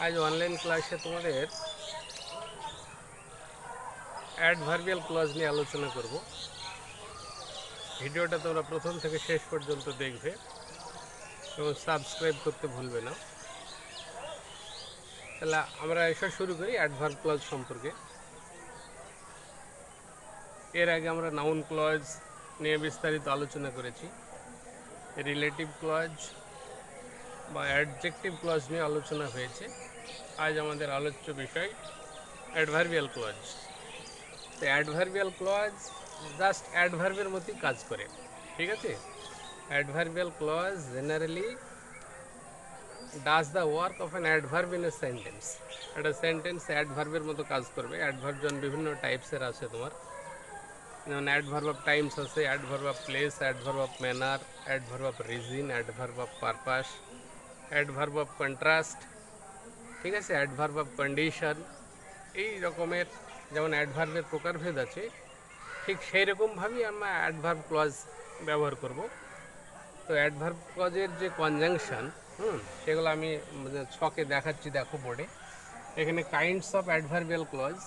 आज অনলাইন ক্লাসে তোমাদের অ্যাডভার্বিয়াল ক্লজ নিয়ে আলোচনা করব। ভিডিওটা তোমরা প্রথম থেকে শেষ পর্যন্ত দেখবে এবং সাবস্ক্রাইব করতে ভুলবে না। তাহলে আমরা এসব শুরু করি অ্যাডভার্ব ক্লজ সম্পর্কে। এর আগে আমরা নাউন ক্লজ নিয়ে বিস্তারিত আলোচনা করেছি, রিলেটিভ ক্লজ বা অ্যাডজেক্টিভ ক্লজ নিয়ে আলোচনা হয়েছে। আজ আমাদের আলোচ্য বিষয় অ্যাডভার্বিয়াল ক্লজ। তো অ্যাডভার্বিয়াল ক্লজ জাস্ট অ্যাডভার্বের মতোই কাজ করে, ঠিক আছে। Adverbial clause generally does the work of an adverb in a sentence. একটা সেন্টেন্স অ্যাডভার্বের মতো কাজ করবে। অ্যাডভার্ব যেমন বিভিন্ন টাইপসের আছে তোমার, যেমন অ্যাডভার্ব অফ টাইমস আছে, adverb of place, adverb of manner, adverb of reason, adverb of purpose, adverb of contrast, ঠিক আছে, অ্যাডভার্ব অফ কন্ডিশন। এই রকমের যেমন অ্যাডভার্বের প্রকারভেদ আছে, ঠিক সেই রকমভাবেই আমরা অ্যাডভার্ব ক্লজ ব্যবহার করব। তো অ্যাডভার্ব ক্লজের যে কনজাংশন সেগুলো আমি ছকে দেখাচ্ছি, দেখো বোর্ডে। এখানে কাইন্ডস অফ অ্যাডভার্বিয়াল ক্লজ,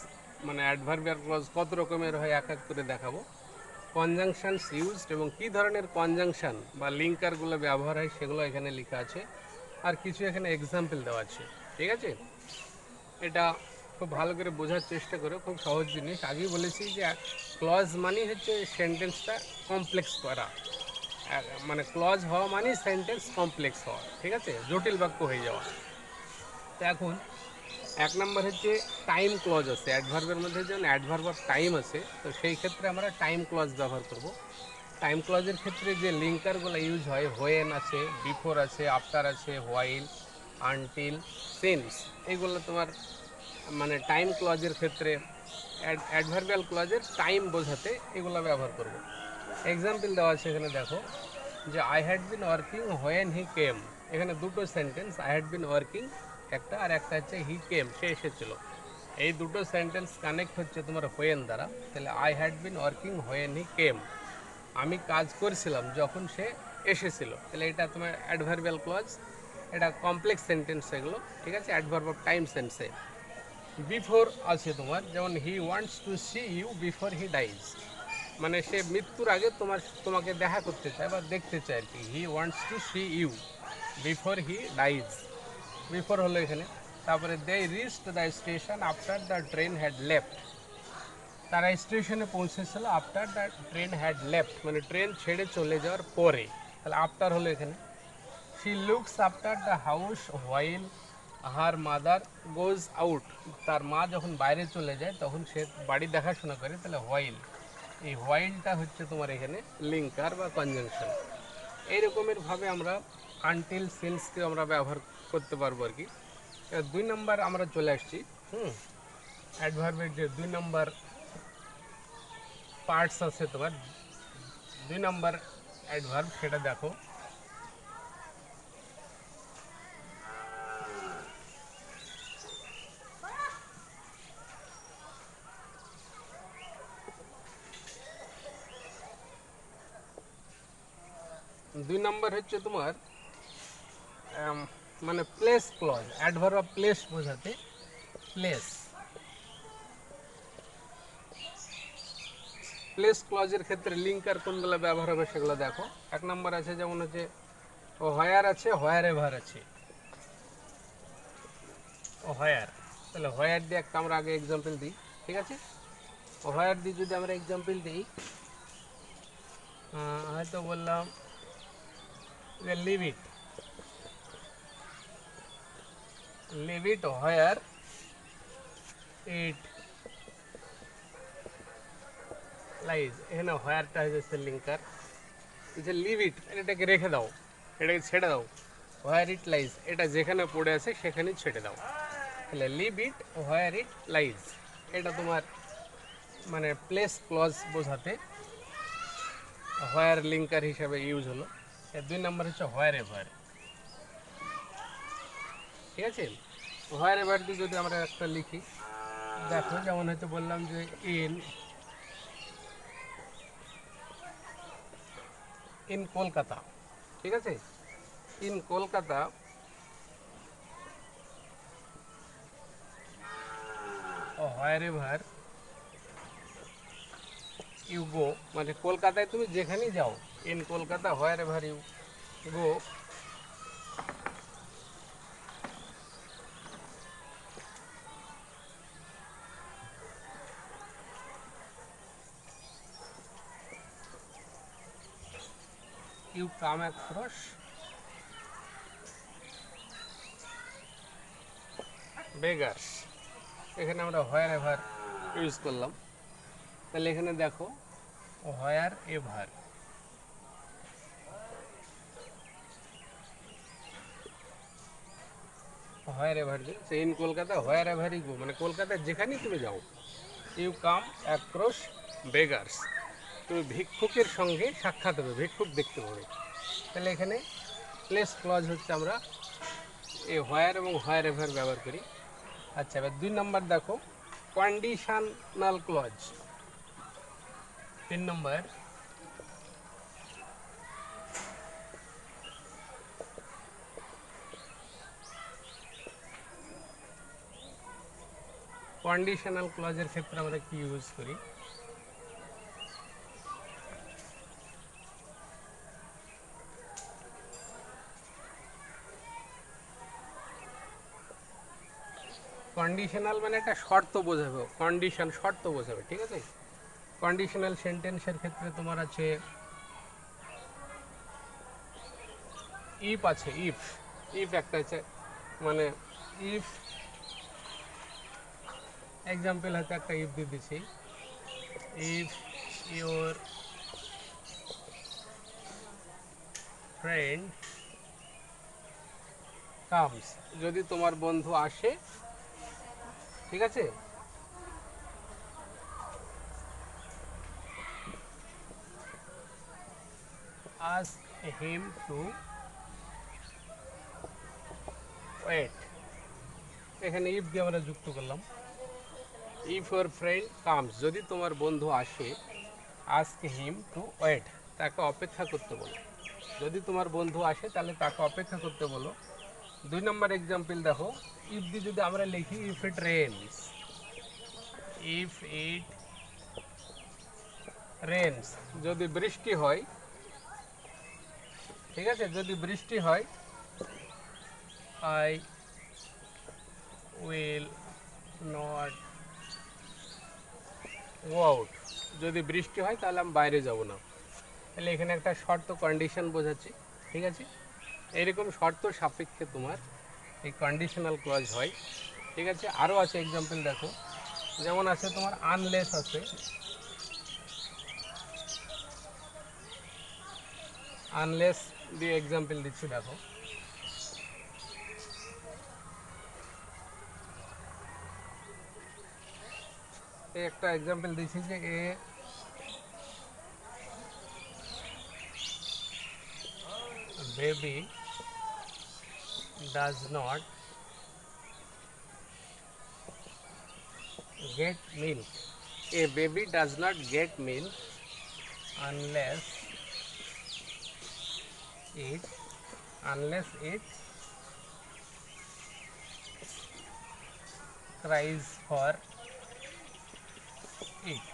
মানে অ্যাডভার্বিয়াল ক্লজ কত রকমের হয় এক এক করে দেখাবো। কনজাংশনস ইউজড এবং কী ধরনের কনজাংশন বা লিঙ্কারগুলো ব্যবহার হয় সেগুলো এখানে লেখা আছে, আর কিছু এখানে এক্সাম্পল দেওয়া আছে, ঠিক আছে। এটা খুব ভালো করে বোঝার চেষ্টা করো, খুব সহজ জিনিস। আগেই বলেছি যে ক্লজ মানে হচ্ছে সেন্টেন্সটা কমপ্লেক্স করা, মানে ক্লজ হওয়া মানে সেন্টেন্স কমপ্লেক্স হওয়া, ঠিক আছে, জটিল বাক্য হয়ে যাওয়া। তো এখন এক নম্বর হচ্ছে টাইম ক্লজ আছে অ্যাডভার্বের মধ্যে, যেমন অ্যাডভার্ব অফ টাইম আছে, তো সেই ক্ষেত্রে আমরা টাইম ক্লজ ব্যবহার করব। টাইম ক্লজের ক্ষেত্রে যে লিঙ্কারগুলো ইউজ হয়, হোয়েন আছে, বিফোর আছে, আফটার আছে, হোয়াইল, আনটিল, সিন্স, এইগুলো তোমার মানে টাইম ক্লজের ক্ষেত্রে অ্যাডভার্বিয়াল ক্লজের টাইম বোঝাতে এগুলো ব্যবহার করব। এক্সাম্পল দেওয়া আছে এখানে, দেখো যে I had been working when he came. এখানে দুটো sentence, I had been working একটা, আর একটা হচ্ছে হি কেম, সে এসেছিল। এই দুটো সেন্টেন্স কানেক্ট হচ্ছে তোমার হোয়েন দ্বারা। তাহলে I had been working when he came, আমি কাজ করছিলাম যখন সে এসেছিল। তাহলে এটা তোমার অ্যাডভার্বিয়াল ক্লজ, এটা কমপ্লেক্স সেন্টেন্স এগুলো, ঠিক আছে, অ্যাডভার্ব অফ টাইম সেন্সে। বিফোর আছে তোমার, যেমন he wants to see you before he dies, মানে সে মৃত্যুর আগে তোমাকে দেখা করতে চায় বা দেখতে চায় আর কি। He wants to see you before he dies, before হলো এখানে। তারপরে they reached the station after the train had left, তারা স্টেশনে পৌঁছেছিল after the train had left, মানে ট্রেন ছেড়ে চলে যাওয়ার পরে। তাহলে আফটার হলো এখানে। She looks after the house while her mother goes out, তার মা যখন বাইরে চলে যায় তখন সে বাড়ি দেখাশোনা করে। তাহলে হোয়াইল, এই হোয়াইলটা হচ্ছে তোমার এখানে লিঙ্কার বা কনজাংশন। এই রকমের ভাবে আমরা আনটিল সিন্সকে আমরা ব্যবহার করতে পারবো আর কি। এবার 2 নম্বর আমরা চলে আসছি। অ্যাডভার্বের যে 2 নম্বর পার্টস আছে তোমার, 2 নম্বর অ্যাডভার্ব, সেটা দেখো। 2 নম্বর হচ্ছে তোমার মানে place clause, adverb of place বোঝাতে। প্লেস, প্লেস ক্লজের ক্ষেত্রে লিঙ্কার কোনগুলো ব্যবহার হবে সেগুলো দেখো। 1 নম্বর আছে যেমন হচ্ছে হোয়ার আছে, হোয়ার এভার আছে। হোয়ার, তাহলে হোয়ার দিয়ে একটা আমরা আগে এক্সাম্পল দিই, ঠিক আছে। হোয়ার দিয়ে যদি আমরা এক্সাম্পল দিই, হয়তো বললাম যে leave it, leave it where it lies. এখানে হোয়ারটা হচ্ছে লিঙ্কার, যে লিভ ইট এটাকে রেখে দাও, এটাকে ছেড়ে দাও। হোয়ার ইট লাইজ, এটা যেখানে পড়ে আছে সেখানেই ছেড়ে দাও। তাহলে leave it where it lies, এটা তোমার মানে প্লেস ক্লজ বোঝাতে হোয়ার লিঙ্কার হিসাবে ইউজ হলো। 2 নম্বর হচ্ছে হোয়ার এভার, ঠিক আছে। হোয়ার এভার দিয়ে যদি আমরা একটা লিখি, দেখো যেমন হয়তো বললাম যে ইন ইন কলকাতা, ঠিক আছে। In Kolkata wherever you go, মানে কলকাতায় তুমি যেখানেই যাও, in Kolkata wherever you go, you come across beggars, এখানে আমরা wherever ইউজ করলাম। তাহলে এখানে দেখো wherever, wherever যে in Kolkata wherever you go, মানে কলকাতায় যেখানেই তুমি যাও, you come across beggars, তুমি ভিক্ষুকের সঙ্গে সাক্ষাৎ হবে, ভিক্ষুক দেখতে পাবে। তাহলে এখানে প্লেস ক্লজ হচ্ছে আমরা এই হোয়ার এবং হোয়ার এভার ব্যবহার করি। আচ্ছা, এবার 2 নম্বর দেখো কন্ডিশনাল ক্লজ। 3 নম্বর কন্ডিশনাল ক্লজের ক্ষেত্রে আমরা কি ইউজ করি? কন্ডিশনাল মানে একটা শর্ত বোঝাবে, কন্ডিশন শর্ত বোঝাবে, ঠিক আছে। কন্ডিশনাল সেন্টেন্সের ক্ষেত্রে তোমার আছে ইফ আছে, ইফ ইফ একটা আছে, মানে ইফ এক্সাম্পল হয়তো একটা ইফ দিয়ে দিচ্ছি, ইফ ইউর ফ্রেন্ড কামস, যদি তোমার বন্ধু আসে, ঠিক আছে। ask him to wait, এখানে ইফ দিয়ে আমরা যুক্ত করলাম। ইফ ইউর ফ্রেন্ড কামস, যদি তোমার বন্ধু আসে, ask him to wait, তাকে অপেক্ষা করতে বলো। যদি তোমার বন্ধু আসে তাহলে তাকে অপেক্ষা করতে বলো। 2 নম্বর এক্সাম্পল দেখো, ইফ দিয়ে যদি আমরা লিখি if it Reigns, if it Reigns, যদি বৃষ্টি হয়, ঠিক আছে, যদি বৃষ্টি হয়, I will not go out, যদি বৃষ্টি হয় তাহলে আমি বাইরে যাব না। তাহলে এখানে একটা শর্ত কন্ডিশন বোঝাচ্ছি, ঠিক আছে। এইরকম শর্ত সাপেক্ষে তোমার এই কন্ডিশনাল ক্লজ হয়, ঠিক আছে। আরও আছে এক্সাম্পল দেখো, যেমন আছে তোমার আনলেস আছে, আনলেস দিয়ে এক্সাম্পল দিচ্ছি দেখো। এই একটা এক্সাম্পল দিচ্ছি যে এ baby does not get milk, a baby does not get milk unless it cries for it,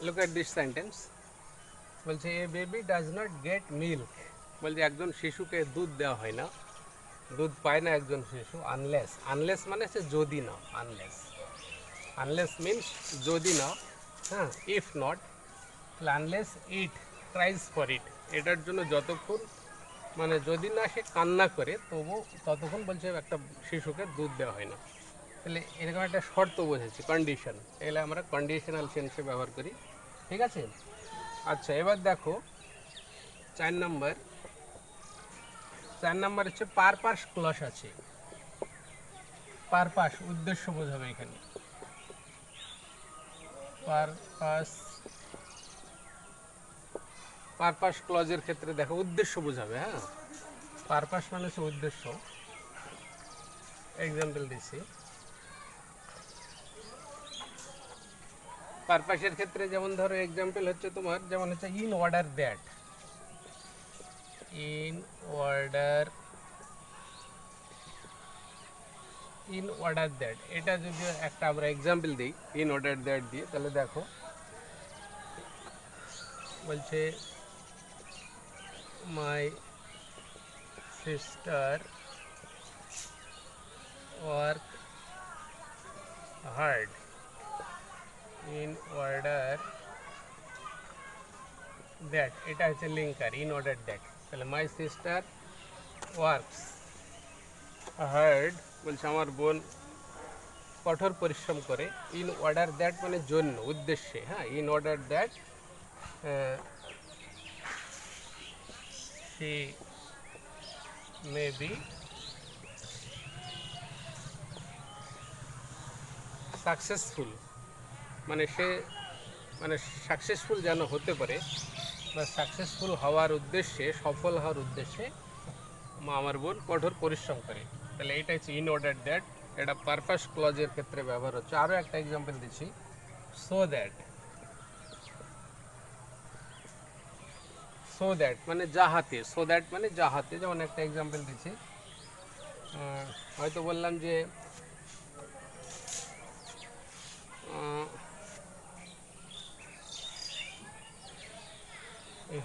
look at this sentence, বলছে a baby does not get milk, বলছে একজন শিশুকে দুধ দেওয়া হয় না, দুধ পায় না একজন শিশু, আনলেস, আনলেস মানে হচ্ছে যদি না, আনলেস, আনলেস মিনস যদি না, হ্যাঁ, if not, unless it cries for it, এটার জন্য যতক্ষণ, মানে যদি না সে কান্না করে তবু ততক্ষণ বলছে একটা শিশুকে দুধ দেওয়া হয় না। তাহলে এরকম একটা শর্ত বোঝাচ্ছি, কন্ডিশন, এগুলো আমরা কন্ডিশনাল সেন্সে ব্যবহার করি, ঠিক আছে। আচ্ছা, এবার দেখো 4 নাম্বার হচ্ছে পারপাস ক্লজ আছে। পারপাস উদ্দেশ্য বোঝাবে এখানে, পারপাস ক্লজের ক্ষেত্রে দেখো উদ্দেশ্য বোঝাবে, হ্যাঁ, পারপাস মানে হচ্ছে উদ্দেশ্য। এক্সাম্পল দিচ্ছি, পারপাসের ক্ষেত্রে যেমন ধরো এক্সাম্পল হচ্ছে তোমার, যেমন হচ্ছে in order that, in order in order that, এটা যদি একটা আমরা এক্সাম্পল দিই ইন অর্ডার দ্যাট দিয়ে, তাহলে দেখো বলছে my sister work hard in order that, এটা হচ্ছে লিঙ্কার ইন অর্ডার দ্যাট। তাহলে মাই সিস্টার ওয়ার্কস হার্ড, বলছে আমার বোন কঠোর পরিশ্রম করে, ইন অর্ডার দ্যাট মানে জন্য, উদ্দেশ্যে, হ্যাঁ, in order that she may be successful, মানে সে মানে সাকসেসফুল যেন হতে পারে, বা সাকসেসফুল হওয়ার উদ্দেশ্যে, সফল হওয়ার উদ্দেশ্যে আমার বোন কঠোর পরিশ্রম করে। তাহলে এটা হচ্ছে ইন অর্ডার দ্যাট, এটা পারপাস ক্লজের ক্ষেত্রে ব্যবহার হচ্ছে। আরও একটা এক্সাম্পল দিচ্ছি, সো দ্যাট, সো দ্যাট মানে যাহাতে, সো দ্যাট মানে যাহাতে, যেমন একটা এক্সাম্পল দিচ্ছি, হয়তো বললাম যে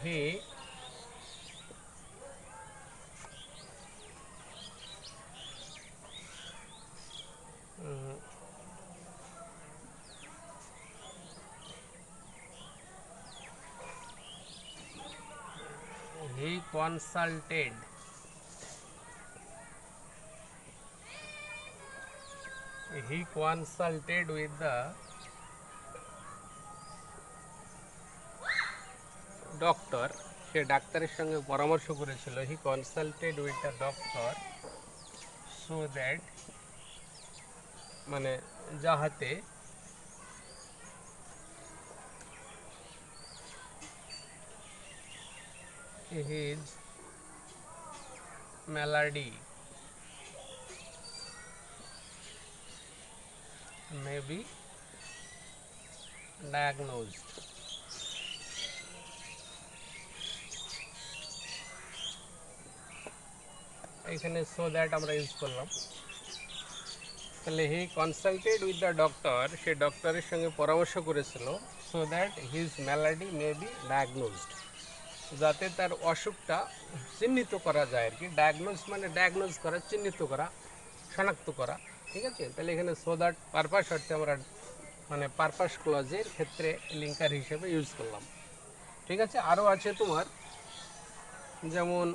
he he consulted with the doctor, সে ডাক্তারের সঙ্গে পরামর্শ করেছিল, he consulted with the doctor so that মানে যাহাতে his malady may be diagnosed। এখানে সো দ্যাট আমরা ইউজ করলাম। তাহলে he consulted with the doctor, সে ডক্টরের সঙ্গে পরামর্শ করেছিল, so that his malady may be diagnosed, যাতে তার অসুখটা চিহ্নিত করা যায় আর কি। ডায়াগনোজ মানে ডায়াগনোজ করা, চিহ্নিত করা, শনাক্ত করা, ঠিক আছে। তাহলে এখানে সো দ্যাট পারপাস অর্থে আমরা মানে পারপাস ক্লজের ক্ষেত্রে লিঙ্কার হিসেবে ইউজ করলাম, ঠিক আছে। আরও আছে তোমার, যেমন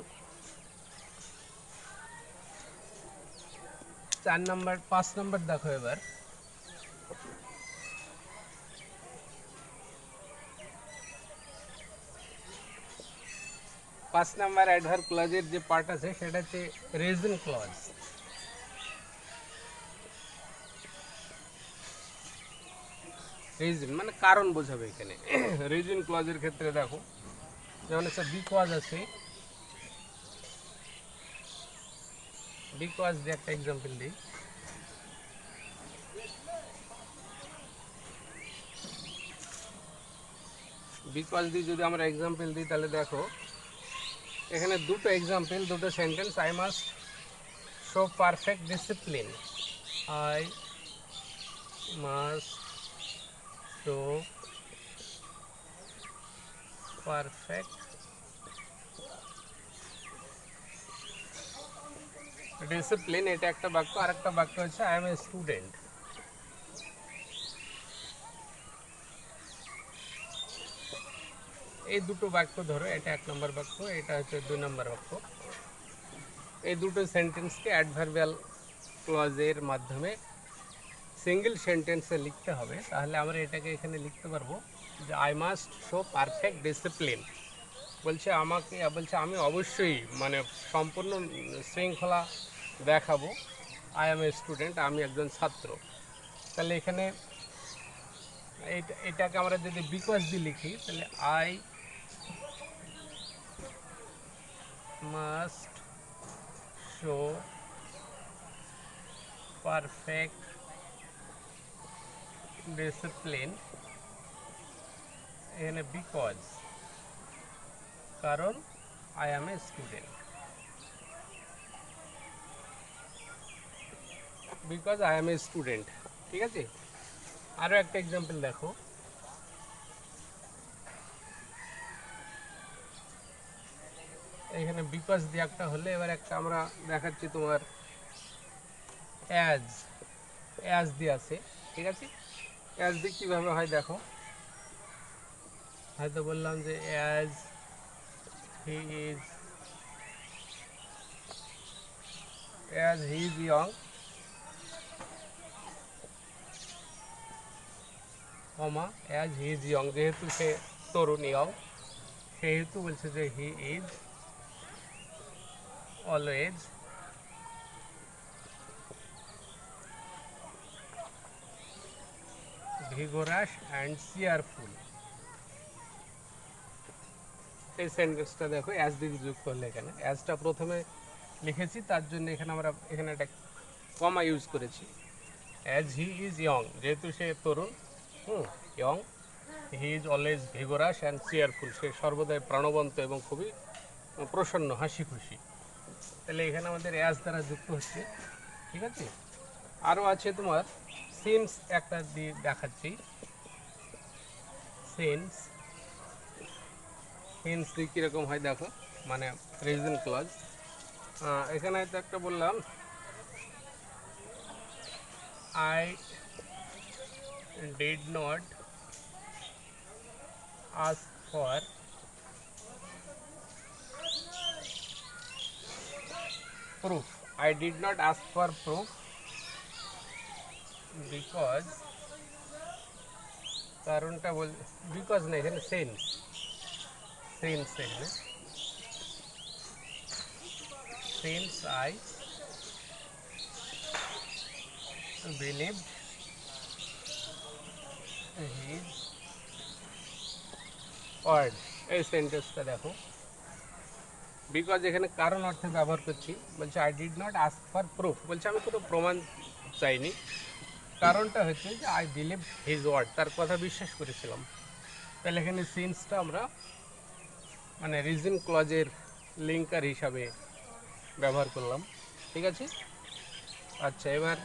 5 নম্বর দেখো এবার, পাঁচ নাম্বার অ্যাডভার্ব ক্লজের যে পার্ট আছে সেটা হচ্ছে রিজন ক্লজ। রিজন মানে কারণ বোঝাবে এখানে। রিজন ক্লজের ক্ষেত্রে দেখো, যেমন একটা বিকজ আছে, বিকজ দিয়ে একটা এক্সাম্পল দিই। বিকজ দিয়ে যদি আমরা এক্সাম্পল দিই, তাহলে দেখো এখানে দুটো এক্সাম্পল, দুটো sentence. I must show perfect discipline, I must show perfect discipline, এটা একটা বাক্য। আর একটা বাক্য হচ্ছে আই এম এ স্টুডেন্ট। এই দুটো বাক্য ধরো, এটা 1 নম্বর বাক্য, এটা হচ্ছে 2 নম্বর বাক্য। এই দুটো সেন্টেন্সকে অ্যাডভার্বিয়াল ক্লজের মাধ্যমে সিঙ্গেল সেন্টেন্সে লিখতে হবে। তাহলে আমরা এটাকে এখানে লিখতে পারবো যে I must show perfect discipline, বলছে আমি অবশ্যই মানে সম্পূর্ণ শৃঙ্খলা দেখাবো। আই এম এ স্টুডেন্ট, আমি একজন ছাত্র। তাহলে এখানে এটাকে আমরা যদি বিকজ দিয়ে লিখি, তাহলে I must show perfect discipline, এখানে বিকজ কারণ I M a student. Because I M a student. ঠিক আছে, আরও একটা এক্সাম্পল দেখো। এখানে বিকজ দিয়ে একটা হলে, এবার একটা আমরা দেখাচ্ছি তোমার অ্যাজ। অ্যাজ দিয়ে আছে, ঠিক আছে। অ্যাজ দিয়ে কীভাবে হয় দেখো। হয়তো বললাম যে as he is, as he is young, comma as he is young, যেহেতু সে তরুণ, ইয়ং, সেহেতু বলছে যে হি is always vigorous and cheerful. এই সেন্টেন্সটা দেখো অ্যাজ দিয়ে যুক্ত হলে, এখানে অ্যাজটা প্রথমে লিখেছি, তার জন্য এখানে আমরা এখানে একটা কমা ইউজ করেছি। অ্যাজ হি ইজ ইয়ং, যেহেতু সে তরুণ, young, he is always vigorous and cheerful, সে সর্বদাই প্রাণবন্ত এবং খুবই প্রসন্ন, হাসি খুশি। তাহলে এখানে আমাদের অ্যাজ দ্বারা যুক্ত হচ্ছে, ঠিক আছে। আরও আছে তোমার সিন্স, একটা দিয়ে দেখাচ্ছি। সিন্স, সিন্স দিয়ে কীরকম হয় দেখো, মানে প্রেজেন্ট ক্লজ। এখানে হয়তো একটা বললাম I did not ask for proof. I did not ask for proof because, কারণটা বল, বিকজ না, এখানে সেন্স, সেন্স এখানে, sense I believe his word. এই সেন্টেন্সটা দেখো, বিকজ এখানে কারণ অর্থে ব্যবহার করছি। বলছে I did not ask for proof, বলছে আমি কোনো প্রমাণ চাইনি। কারণটা হচ্ছে যে আই বিলিভ হিজ ওয়ার্ড, তার কথা বিশ্বাস করেছিলাম। তাহলে এখানে সিন্সটা আমরা মানে রিজন ক্লজের লিঙ্কার হিসাবে ব্যবহার করলাম, ঠিক আছে। আচ্ছা, এবার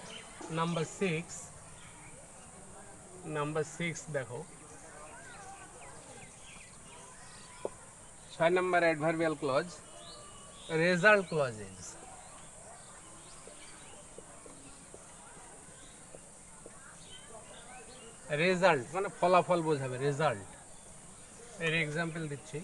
নাম্বার সিক্স, নাম্বার সিক্স দেখো, 6 নম্বর adverbial clause, result clauses. Result মানে ফলাফল বোঝাবে, রেজাল্ট। এর এক্সাম্পল দিচ্ছি।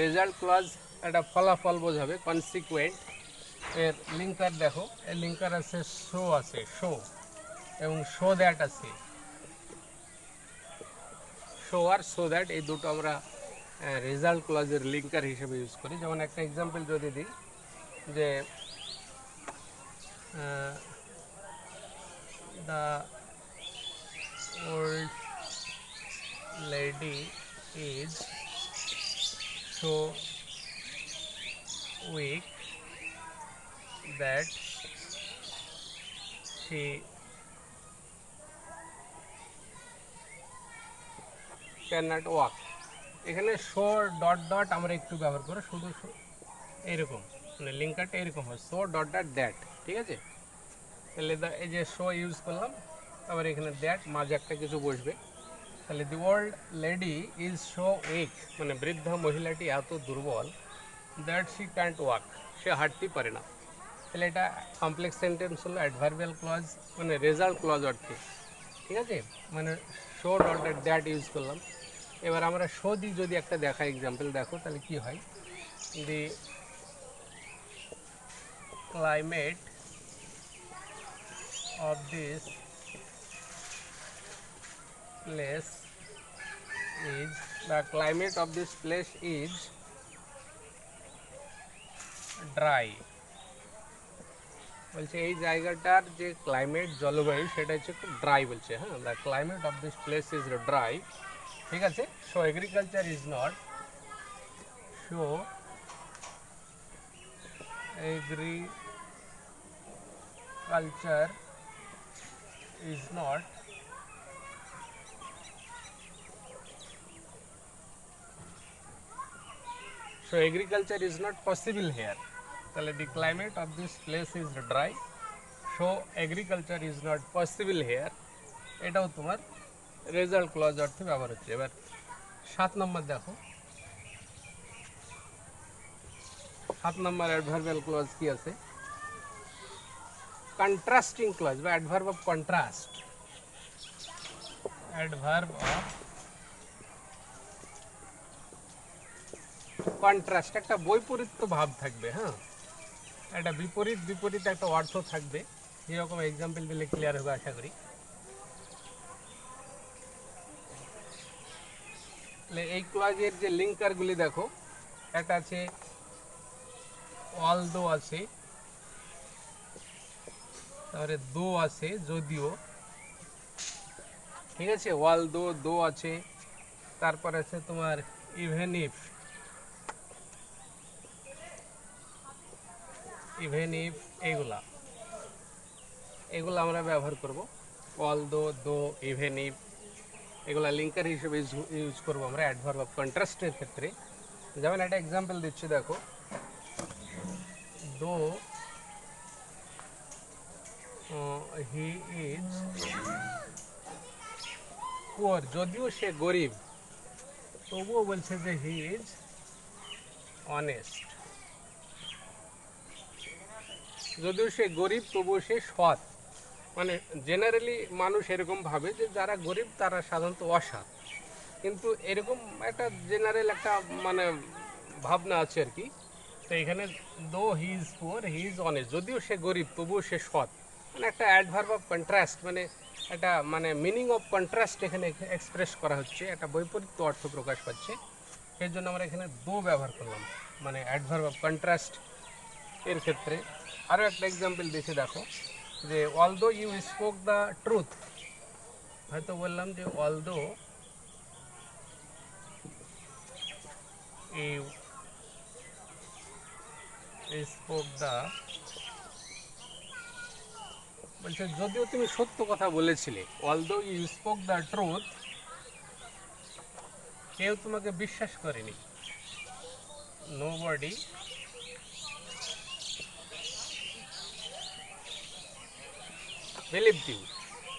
রেজাল্ট ক্লজ একটা ফলাফল বোঝাবে, কনসিকুয়েন্ট। এর লিঙ্কার দেখো, এর লিঙ্কার আছে শো, আছে শো, এবং শো দ্যাট আছে, শো আর শো দ্যাট, এই দুটো আমরা রেজাল্ট ক্লজের লিঙ্কার হিসেবে ইউজ করি। যেমন একটা এক্সাম্পল যদি দিই, যে the old lady is so weak that she cannot walk। এখানে শো ডট ডট আমরা একটু ব্যবহার করে, শুধু এইরকম, মানে লিঙ্কারটা এরকম হয়, শো ডট ডট দ্যাট, ঠিক আছে। তাহলে এই যে শো ইউজ করলাম, আবার এখানে দ্যাট, মাঝে একটা কিছু বসবে। তাহলে the old lady is so weak, মানে বৃদ্ধা মহিলাটি এত দুর্বল, দ্যাট শি ক্যান্ট ওয়াক, সে হাঁটতেই পারে না। তাহলে এটা কমপ্লেক্স সেন্টেন্স হলো, অ্যাডভার্বিয়াল ক্লজ মানে রেজাল্ট ক্লজ অর্থে, ঠিক আছে। মানে শো ডট দ্যাট ইউজ করলাম। এবার আমরা শো দিই যদি একটা দেখা এক্সাম্পল দেখো, তাহলে কি হয়। দি climate of this place is, the climate of this place is dry. বলছে এই জায়গাটার যে ক্লাইমেট, জলবায়ু, সেটা হচ্ছে একটু ড্রাই বলছে। হ্যাঁ, the climate of this place is dry, ঠিক আছে। So agriculture is not, so agriculture is not So agriculture is not possible here. তাহলে the climate of this place is dry. So agriculture is not possible here. এটাও তোমার result clause অর্থে ব্যবহার হচ্ছে। এবার 7 নম্বর দেখো, 7 নম্বর অ্যাডভার্বিয়াল ক্লজ কি আছে? কন্ট্রাস্টিং ক্লজ বা adverb of contrast. Adverb of contrast একটা বৈপরীত্য ভাব থাকবে, হ্যাঁ, একটা বিপরীত বিপরীত একটা অর্থ থাকবে। এরকম এক্সাম্পল দিলে ক্লিয়ার হবে আশা করি। এই ক্লজের যে লিঙ্কারগুলি দেখো, একটা আছে অলদো আছে, তারপরে দো আছে যদিও, ঠিক আছে, অলদো দো আছে, তারপর আছে তোমার ইভেন ইফ, ইভেন ইফ, এগুলা আমরা ব্যবহার করব। অলদো দো ইভেন ইফ এগুলা লিঙ্কার হিসেবে ইউজ করবো আমরা অ্যাডভার্ব অফ কন্ট্রাস্টের ক্ষেত্রে। যেমন একটা এক্সাম্পল দিচ্ছি দেখো, দো হি ইজ পুয়ার, যদিও সে গরিব তবুও বলছে যে হি ইজ অনেস্ট। যদিও সে গরিব তবুও সে সৎ। মানে জেনারেলি মানুষ এরকম ভাবে যে যারা গরিব তারা সাধারণত অসৎ, কিন্তু এরকম একটা জেনারেল একটা মানে ভাবনা আছে আর কি। তো এখানে দো he is poor he is honest, যদিও সে গরিব তবুও সে সৎ, মানে একটা অ্যাডভার্ব অফ কন্ট্রাস্ট, মানে একটা মানে মিনিং অফ কন্ট্রাস্ট এখানে এক্সপ্রেস করা হচ্ছে, একটা বৈপরীত্য অর্থ প্রকাশ পাচ্ছে। এর জন্য আমরা এখানে দো ব্যবহার করলাম, মানে অ্যাডভার্ব অফ কন্ট্রাস্ট এর ক্ষেত্রে। আরও একটা এক্সাম্পল দিয়েছি দেখো, যে although you spoke the truth, হয়তো বললাম যে অলদো ইউ স্পোক দ্য, বলছে যদিও তুমি সত্য কথা বলেছিলে, although you spoke the truth, কেউ তোমাকে বিশ্বাস করেনি। নোবডি বিলিভড ইউ,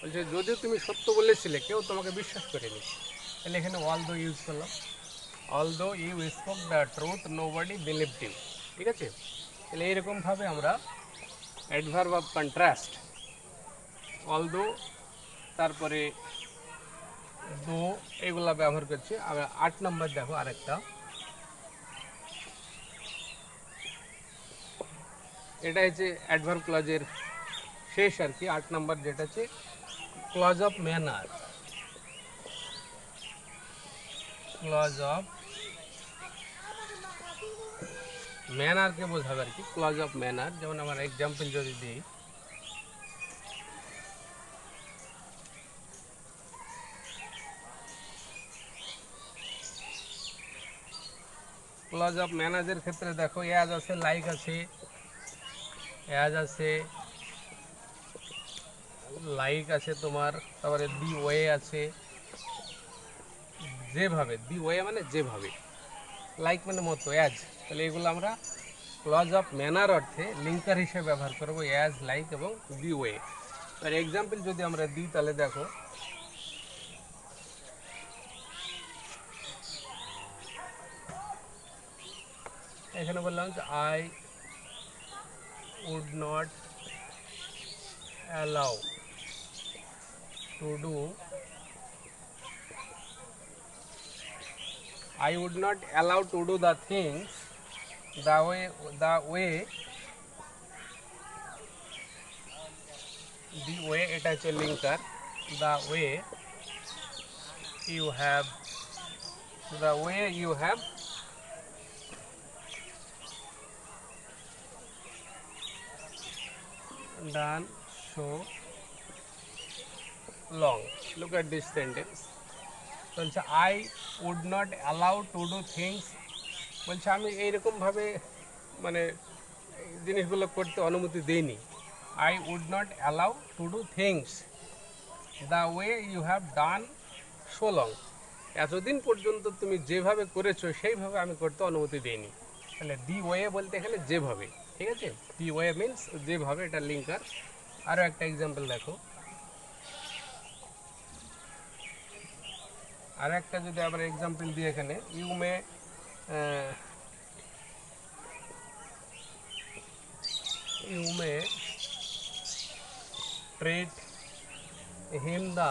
বলছে যদিও তুমি সত্য বলেছিলে কেউ তোমাকে বিশ্বাস করেনি। তাহলে এখানে অলদো ইউজ করলাম, although you spoke the truth nobody believed you, ঠিক আছে। তাহলে এইরকমভাবে আমরা অ্যাডভার্ব অফ কন্ট্রাস্ট অলদো, তারপরে দো, এগুলা ব্যবহার করছি। আবার 8 নম্বর দেখো আরেকটা, এটা হচ্ছে অ্যাডভার্ব ক্লজের শেষ আর কি, 8 নম্বর, যেটা হচ্ছে clause of manner. Clause of ম্যানারকে বোঝাবে আর কি, ক্লজ অফ ম্যানার। যেমন আমার এক্সাম্পল যদি দিই, ক্লজ অফ ম্যানাজের ক্ষেত্রে দেখো অ্যাজ আছে, লাইক আছে, অ্যাজ আছে, লাইক আছে তোমার, তারপরে দি ওয়ে আছে, যেভাবে, দি ওয়ে মানে যেভাবে, লাইক মানে মতো, অ্যাজ। তাহলে এগুলো আমরা ক্লজ অফ ম্যানার অর্থে লিঙ্কার হিসেবে ব্যবহার করবো, অ্যাজ, লাইক এবং দি ওয়ে। আর এক্সাম্পল যদি আমরা দিই তাহলে দেখো, এখানে বললাম যে I would not allow to do, I would not allow to do the things the way এটা হচ্ছে linker, the way you have done so long. Look at this sentence. বলছে I would not allow to do things, বলছে আমি এইরকমভাবে মানে জিনিসগুলো করতে অনুমতি দিইনি। I would not allow to do things the way you have done so long, এতদিন পর্যন্ত তুমি যেভাবে করেছো সেইভাবে আমি করতে অনুমতি দিইনি। তাহলে দি ওয়ে বলতে এখানে যেভাবে, ঠিক আছে, দি ওয়ে মিনস যেভাবে, এটা লিঙ্কার। আরও একটা এক্সাম্পল দেখো, আর একটা যদি আবার এক্সাম্পল দিই এখানে, you may treat him the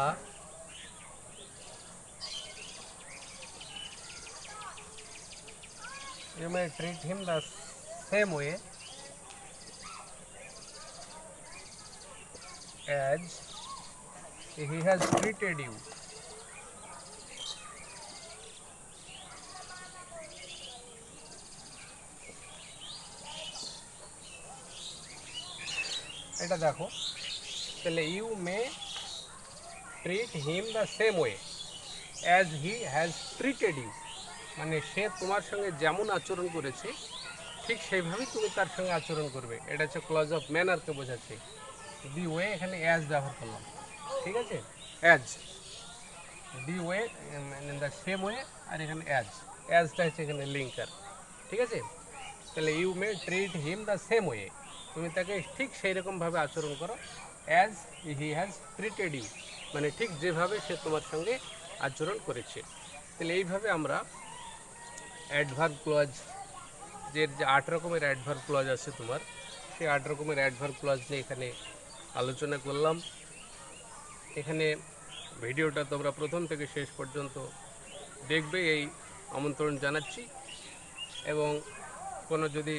same way as he has treated you. এটা দেখো, তাহলে you may treat him the same way as he has treated you, মানে সে তোমার সঙ্গে যেমন আচরণ করেছে ঠিক সেইভাবেই তুমি তার সঙ্গে আচরণ করবে। এটা হচ্ছে ক্লজ অফ ম্যানারকে বোঝাচ্ছে। দি ওয়ে এখানে অ্যাজ ব্যবহার করলাম, ঠিক আছে, as, the way the same way, আর এখানে অ্যাজটা হচ্ছে এখানে লিঙ্কার, ঠিক আছে। তাহলে you may treat him the same way, তুমি তাকে ঠিক সেই রকমভাবে আচরণ করো, as he has treated you, মানে ঠিক যেভাবে সে তোমার সঙ্গে আচরণ করেছে। তাহলে এইভাবে আমরা অ্যাডভার্ব ক্লজ, যে 8 রকমের অ্যাডভার্ব ক্লজ আছে তোমার, সেই 8 রকমের অ্যাডভার্ব ক্লজ নিয়ে এখানে আলোচনা করলাম। এখানে ভিডিওটা তোমরা প্রথম থেকে শেষ পর্যন্ত দেখবে এই আমন্ত্রণ জানাচ্ছি। এবং কোনো যদি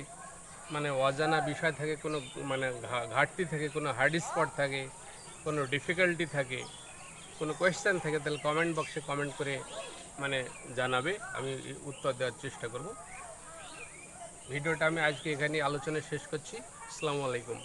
মানে অজানা বিষয় থাকে, কোনো মানে ঘাটতি থাকে, কোনো হার্ড স্পট থাকে, কোনো ডিফিকাল্টি থাকে, কোনো কোয়েশ্চেন থাকে, তাহলে কমেন্ট বক্সে কমেন্ট করে মানে জানাবে, আমি উত্তর দেওয়ার চেষ্টা করব। ভিডিওটা আমি আজকে এখানে আলোচনা শেষ করছি। আসসালামু আলাইকুম।